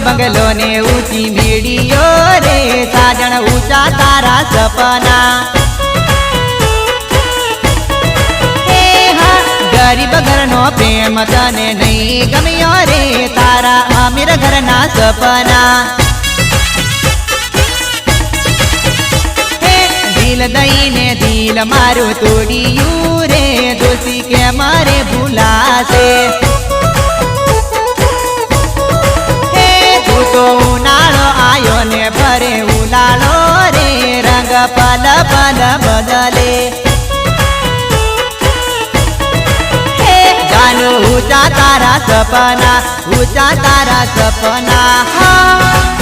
બંગલો ને ઊંચી મેડીઓ રે સાજણ ઊંચા તારા સપના गरीब घर नो प्रेम तने नहीं गम्यो रे तारा अमीर घर ना सपना दिल दई ने दिल मारू तोड़ियू रे दोषी के मारे भूला से तू तो उनाळो आयो ने भरे उलाळो रे रंग पल पल बदले ऊंचा तारा सपना ऊंचा तारा सपना हाँ।